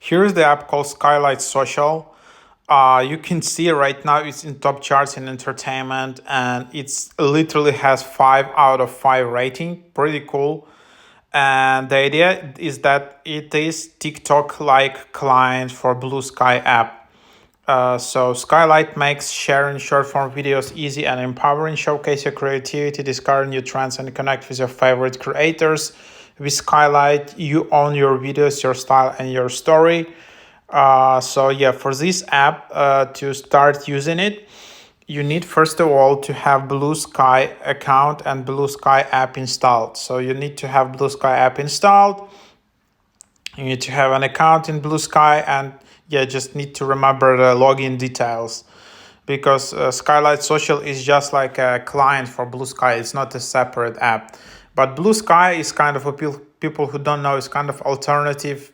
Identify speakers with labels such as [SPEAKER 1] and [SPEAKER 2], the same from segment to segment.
[SPEAKER 1] Here's the app called Skylight Social. You can see right now it's in top charts in entertainment, and it's literally has 5 out of 5 rating. Pretty cool. And the idea is that it is TikTok-like client for Blue Sky app. So Skylight makes sharing short-form videos easy and empowering. Showcase your creativity, discover new trends, and connect with your favorite creators. With Skylight, you own your videos, your style, and your story. So yeah, for this app, to start using it, you need first of all to have Blue Sky account and Blue Sky app installed. So you need to have Blue Sky app installed. You need to have an account in Blue Sky, and yeah, just need to remember the login details, because Skylight Social is just like a client for Blue Sky. It's not a separate app. But Blue Sky is kind of, a people who don't know, it's kind of alternative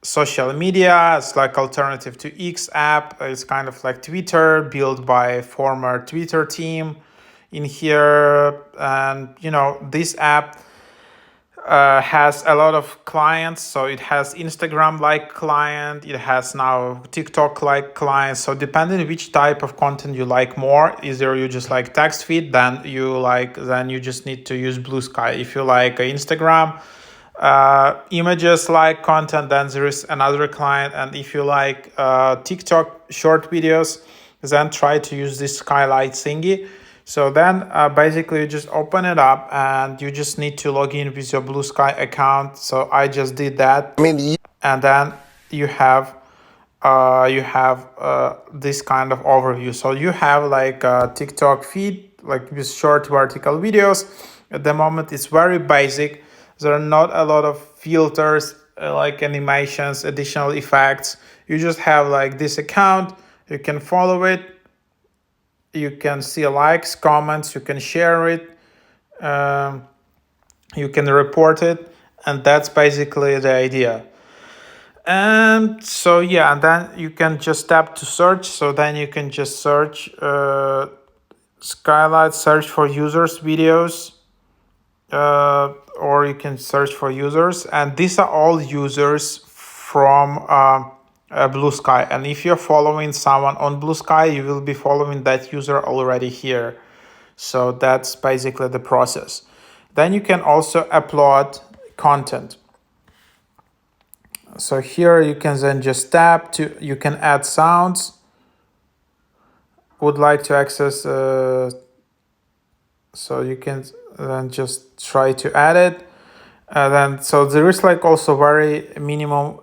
[SPEAKER 1] social media. It's like alternative to X app. It's kind of like Twitter, built by former Twitter team in here. And this app has a lot of clients. So it has Instagram like client, it has now TikTok like client. So depending which type of content you like more, either you just like text feed, then you just need to use Blue Sky. If you like Instagram images like content, then there is another client. And if you like TikTok short videos, then try to use this Skylight thingy. So then basically you just open it up and you just need to log in with your Blue Sky account. So I just did that. And then you have this kind of overview. So you have like a TikTok feed, like with short vertical videos. At the moment it's very basic. There are not a lot of filters, like animations, additional effects. You just have like this account. You can follow it. You can see likes, comments. You can share it. You can report it, and that's basically the idea. And so yeah, and then you can just tap to search. So then you can just search Skylight, search for users videos, or you can search for users, and these are all users from Blue Sky. And if you're following someone on Blue Sky, you will be following that user already here. So that's basically the process. Then you can also upload content. So here you can then just tap to, you can add sounds. Would like to access, so you can then just try to add it. So there is like also very minimum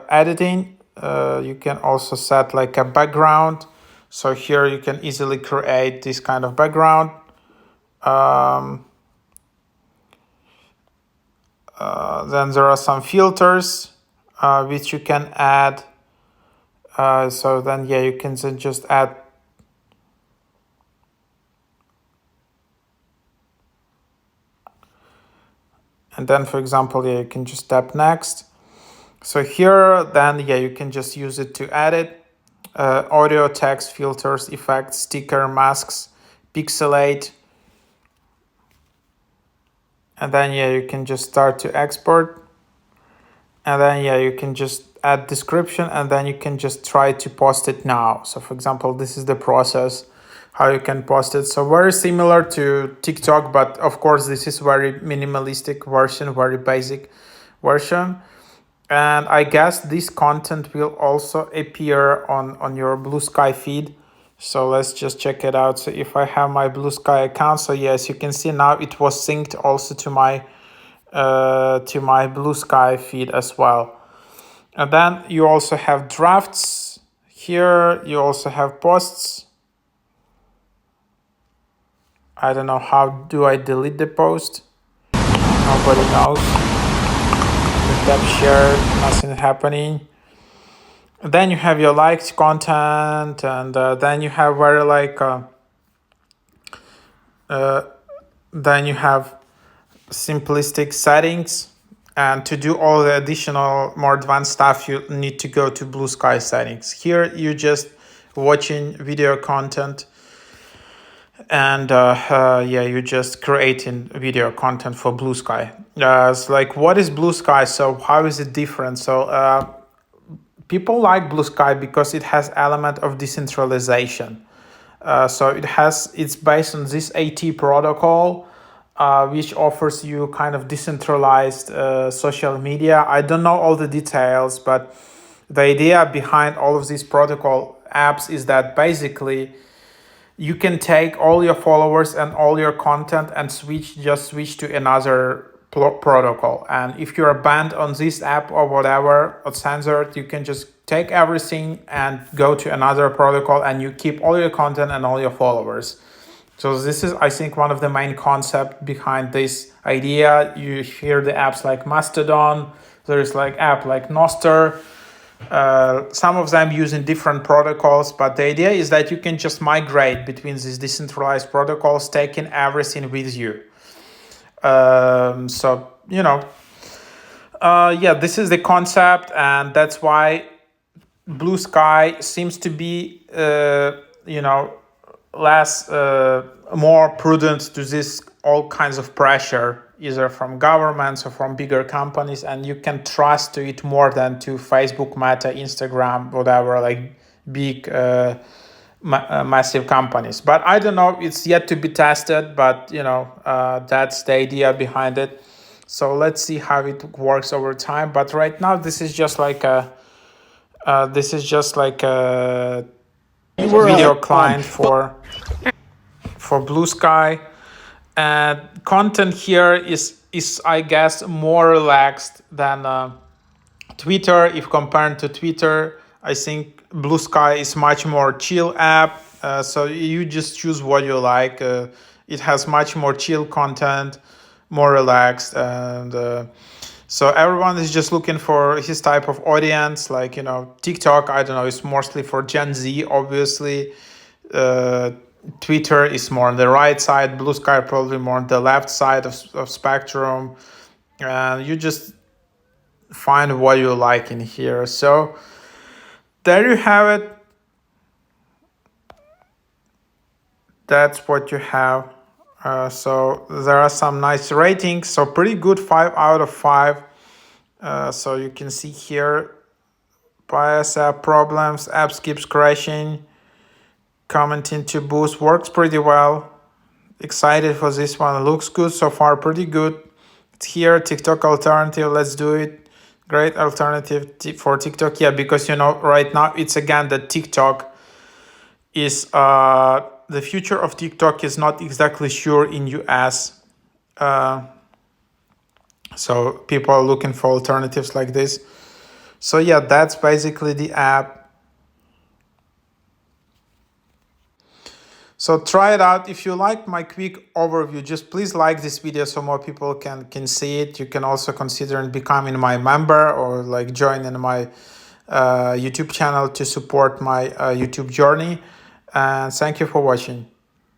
[SPEAKER 1] editing. You can also set like a background. So here you can easily create this kind of background. Then there are some filters which you can add. So then yeah, you can then just add. And then for example, yeah, you can just tap next. So here, then yeah, you can just use it to edit. Audio, text, filters, effects, sticker, masks, pixelate. And then yeah, you can just start to export. And then yeah, you can just add description, and then you can just try to post it now. So for example, this is the process how you can post it. So very similar to TikTok, but of course this is very minimalistic version, very basic version. And I guess this content will also appear on your Blue Sky feed. So let's just check it out. So if I have my Blue Sky account, so yes, you can see now it was synced also to my Blue Sky feed as well. And then you also have drafts here. You also have posts. I don't know, how do I delete the post? Nobody knows. Tap share, nothing happening. Then you have your liked content, and then you have very like then you have simplistic settings. And to do all the additional more advanced stuff, you need to go to Blue Sky settings. Here you just watching video content, and yeah, you just creating video content for Blue Sky. It's like, what is Blue Sky? So how is it different? So people like Blue Sky because it has element of decentralization. So it's based on this AT protocol, which offers you kind of decentralized social media. I don't know all the details, but the idea behind all of these protocol apps is that basically you can take all your followers and all your content and switch to another protocol. And if you're banned on this app or whatever or censored, you can just take everything and go to another protocol, and you keep all your content and all your followers. So this is, I think, one of the main concept behind this idea. You hear the apps like Mastodon. There's like app like Nostr. Some of them using different protocols, but the idea is that you can just migrate between these decentralized protocols, taking everything with you. So yeah, this is the concept, and that's why Blue Sky seems to be less more prudent to this all kinds of pressure, either from governments or from bigger companies, and you can trust to it more than to Facebook, Meta, Instagram, whatever, like big massive companies. But I don't know, it's yet to be tested, but that's the idea behind it. So let's see how it works over time. But right now this is just like a video client for Blue Sky. And content here is I guess more relaxed than Twitter. If compared to Twitter, I think Blue Sky is much more chill app. So you just choose what you like. It has much more chill content, more relaxed, and so everyone is just looking for his type of audience. Like TikTok, I don't know, it's mostly for Gen Z, obviously. Twitter is more on the right side. Blue Sky probably more on the left side of spectrum. And you just find what you like in here. So there you have it. That's what you have. So there are some nice ratings. So pretty good, 5 out of 5. So you can see here, bias app problems, apps keeps crashing, commenting to boost works pretty well. Excited for this one. Looks good so far, pretty good. It's here, TikTok alternative, let's do it. Great alternative for TikTok. Yeah, because right now it's again that TikTok is the future of TikTok is not exactly sure in US. So people are looking for alternatives like this. So yeah, that's basically the app. So try it out. If you like my quick overview, just please like this video so more people can see it. You can also consider becoming my member or like joining my YouTube channel to support my YouTube journey. And thank you for watching.